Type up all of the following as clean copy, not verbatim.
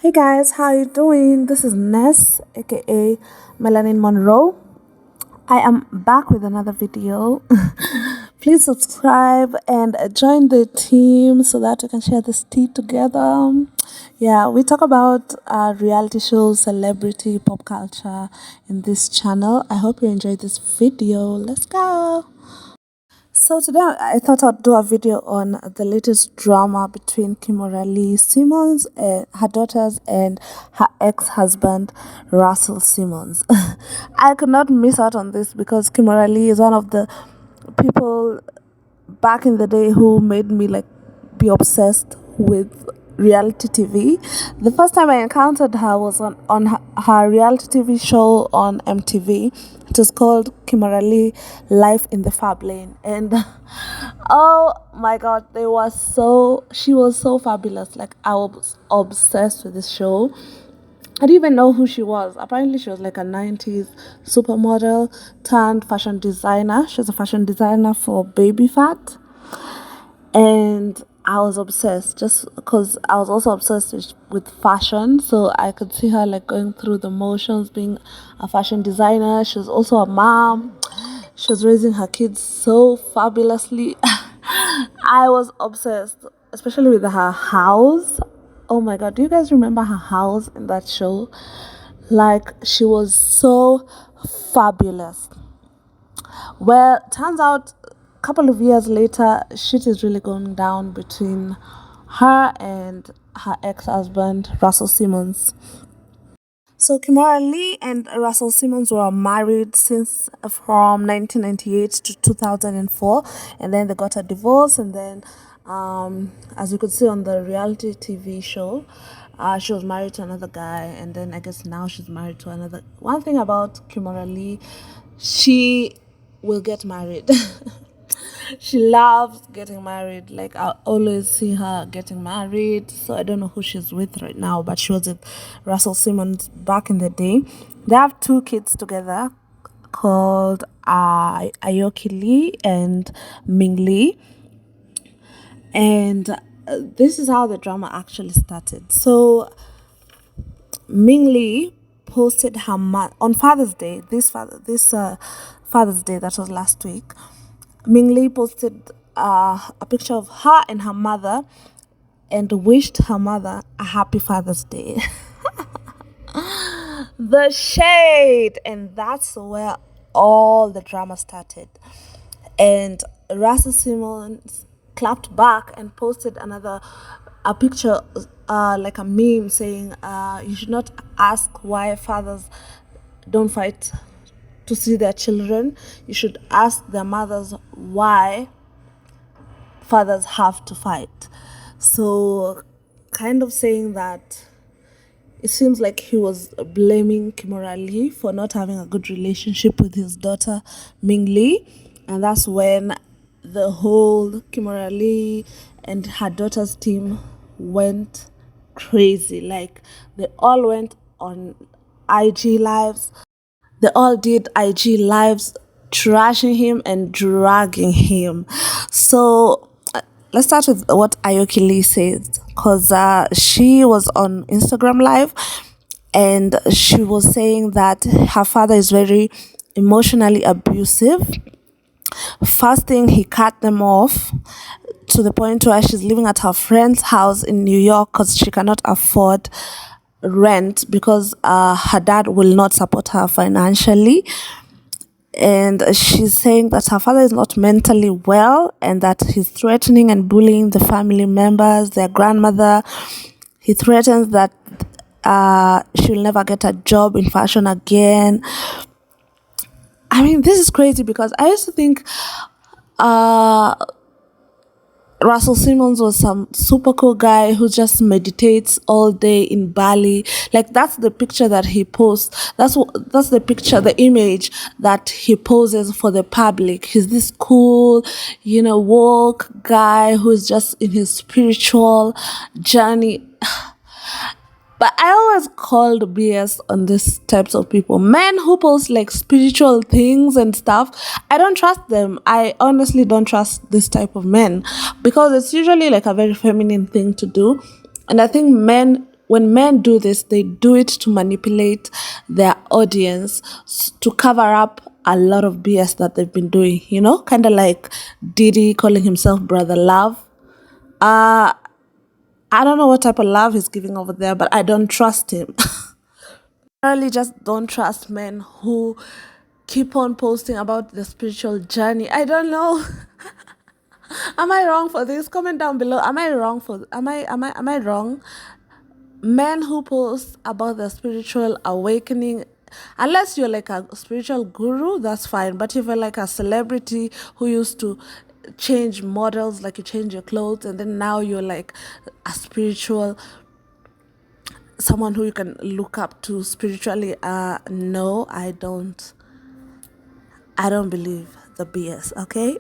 Hey guys, how you doing? This is Ness, aka Melanin Monroe. I am back with another video. Please subscribe and join the team so that we can share this tea together. Yeah, we talk about reality shows, celebrity, pop culture in this channel. I hope you enjoyed this video. Let's go. So today I thought I'd do a video on the latest drama between Kimora Lee Simmons, her daughters, and her ex-husband Russel Simmons. I could not miss out on this because Kimora Lee is one of the people back in the day who made me like be obsessed with reality TV. The first time I encountered her was on her reality TV show on MTV. It was called Kimora Lee Life in the Fab Lane. And oh my god, she was so fabulous. Like I was obsessed with this show. I didn't even know who she was. Apparently, she was like a 90s supermodel turned fashion designer. She was a fashion designer for Baby Fat. And I was obsessed just because I was also obsessed with fashion. So I could see her like going through the motions, being a fashion designer. She was also a mom. She was raising her kids so fabulously. I was obsessed, especially with her house. Oh my god, do you guys remember her house in that show? Like, she was so fabulous. Well, turns out a couple of years later, shit is really going down between her and her ex-husband, Russel Simmons. So Kimora Lee and Russel Simmons were married since from 1998 to 2004, and then they got a divorce. And then, as you could see on the reality TV show, she was married to another guy, and then I guess now she's married to another. One thing about Kimora Lee, she will get married. She loves getting married. Like I always see her getting married. So I don't know who she's with right now, but she was with Russell Simmons back in the day. They have two kids together called Aoki Lee and Ming Lee. And this is how the drama actually started. So Ming Lee posted her on Father's Day. Father's Day that was last week. Ming Lee posted a picture of her and her mother and wished her mother a happy Father's Day. The shade, and that's where all the drama started. And Russell Simmons clapped back and posted a picture, like a meme saying, you should not ask why fathers don't fight to see their children. You should ask their mothers why fathers have to fight. So, kind of saying that it seems like he was blaming Kimora Lee for not having a good relationship with his daughter Ming Lee, and that's when the whole Kimora Lee and her daughter's team went crazy. Like they all went on IG lives. They all did IG lives trashing him and dragging him. So let's start with what Aoki Lee says, because she was on Instagram Live and she was saying that her father is very emotionally abusive. First thing, he cut them off to the point where she's living at her friend's house in New York because she cannot afford rent because her dad will not support her financially. And she's saying that her father is not mentally well and that he's threatening and bullying the family members, their grandmother. He threatens that she'll never get a job in fashion again. I mean, this is crazy because I used to think Russell Simmons was some super cool guy who just meditates all day in Bali. Like that's the picture that he posts. That's the picture, the image that he poses for the public. He's this cool, woke guy who's just in his spiritual journey. But I always called BS on these types of people. Men who post like spiritual things and stuff, I don't trust them. I honestly don't trust this type of men because it's usually like a very feminine thing to do. And I think men when men do this, they do it to manipulate their audience, to cover up a lot of BS that they've been doing, kind of like Diddy calling himself Brother Love. I don't know what type of love he's giving over there, but I don't trust him. I really just don't trust men who keep on posting about the spiritual journey. I don't know. Am I wrong for this? Comment down below. Am I wrong? Men who post about the spiritual awakening, unless you're like a spiritual guru, that's fine. But if you're like a celebrity who used to change models, like you change your clothes, and then now you're like a spiritual someone who you can look up to spiritually, no, I don't believe the BS, okay?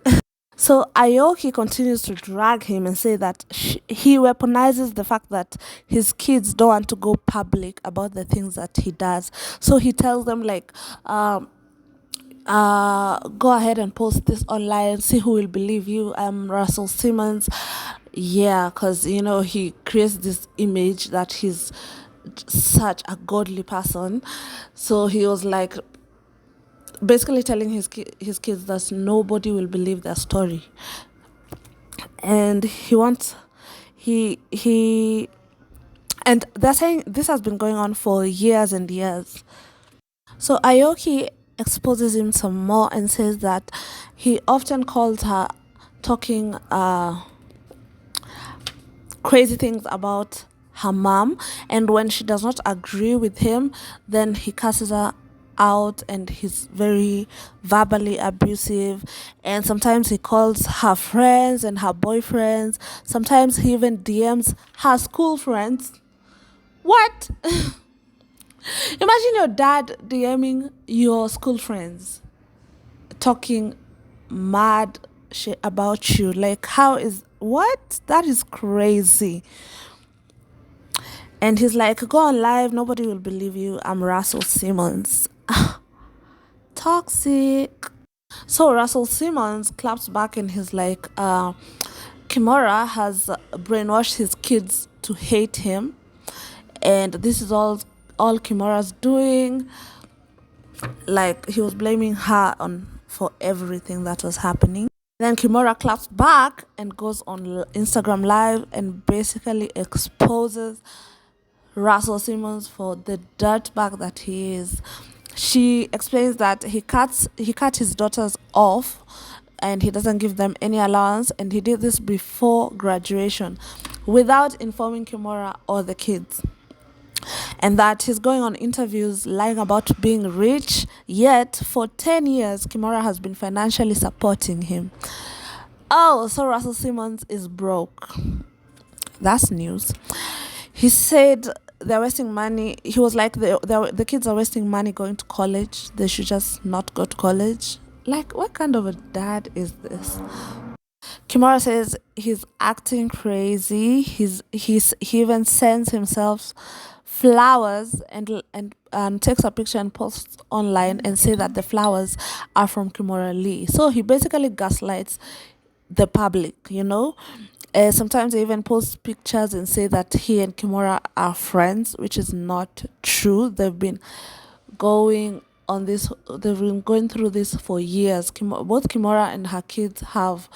So Aoki continues to drag him and say that he weaponizes the fact that his kids don't want to go public about the things that he does. So he tells them like, go ahead and post this online, see who will believe you. I'm Russel Simmons. Yeah, because he creates this image that he's such a godly person. So he was like basically telling his kids that nobody will believe their story, and he and they're saying this has been going on for years and years. So Aoki exposes him some more and says that he often calls her talking crazy things about her mom, and when she does not agree with him, then he curses her out, and he's very verbally abusive, and sometimes he calls her friends and her boyfriends. Sometimes he even DMs her school friends. What? Imagine your dad DMing your school friends, talking mad shit about you. Like, how is what? That is crazy. And he's like, go on live, nobody will believe you. I'm Russel Simmons. Toxic. So Russel Simmons claps back and he's like, Kimora has brainwashed his kids to hate him, and this is all Kimora's doing. Like, he was blaming her on for everything that was happening. Then Kimora claps back and goes on Instagram live and basically exposes Russel Simmons for the dirtbag that he is. She explains that he cut his daughters off and he doesn't give them any allowance, and he did this before graduation without informing Kimora or the kids. And that he's going on interviews lying about being rich, yet for 10 years Kimora has been financially supporting him. Oh, so Russel Simmons is broke. That's news. He said they're wasting money. He was like, the kids are wasting money going to college. They should just not go to college. Like, what kind of a dad is this? Kimora says he's acting crazy. He even sends himself flowers and takes a picture and posts online and say that the flowers are from Kimora Lee. So he basically gaslights the public, sometimes they even post pictures and say that he and Kimora are friends, which is not true. They've been going through this for years. Both Kimora and her kids have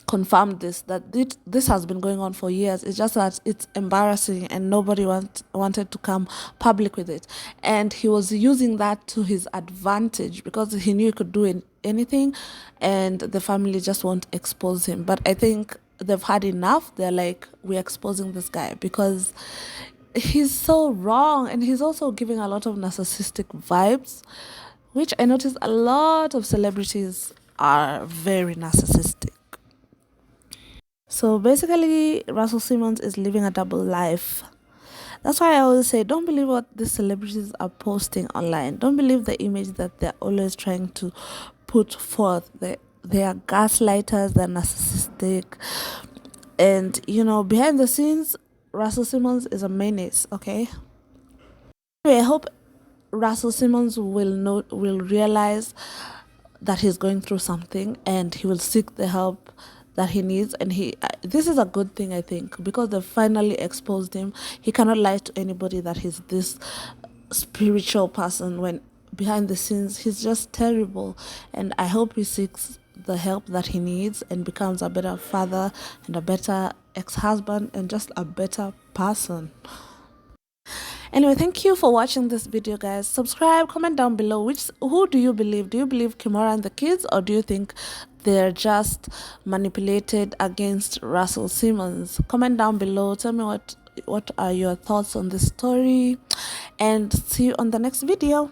confirmed that this has been going on for years. It's just that it's embarrassing and nobody wanted to come public with it, and he was using that to his advantage because he knew he could do anything, and the family just won't expose him. But I think they've had enough. They're like, we're exposing this guy because he's so wrong, and he's also giving a lot of narcissistic vibes, which I noticed a lot of celebrities are very narcissistic. So basically, Russel Simmons is living a double life. That's why I always say, don't believe what the celebrities are posting online. Don't believe the image that they're always trying to put forth. They are gaslighters, they're narcissistic. And, behind the scenes, Russel Simmons is a menace, okay? Anyway, I hope Russel Simmons will realize that he's going through something, and he will seek the help that he needs. And this is a good thing, I think, because they finally exposed him. He cannot lie to anybody that he's this spiritual person when behind the scenes he's just terrible. And I hope he seeks the help that he needs and becomes a better father and a better ex-husband and just a better person. Anyway, thank you for watching this video, guys. Subscribe, comment down below who do you believe. Do you believe Kimora and the kids, or do you think they're just manipulated against Russel Simmons? Comment down below. Tell me what are your thoughts on this story, and see you on the next video.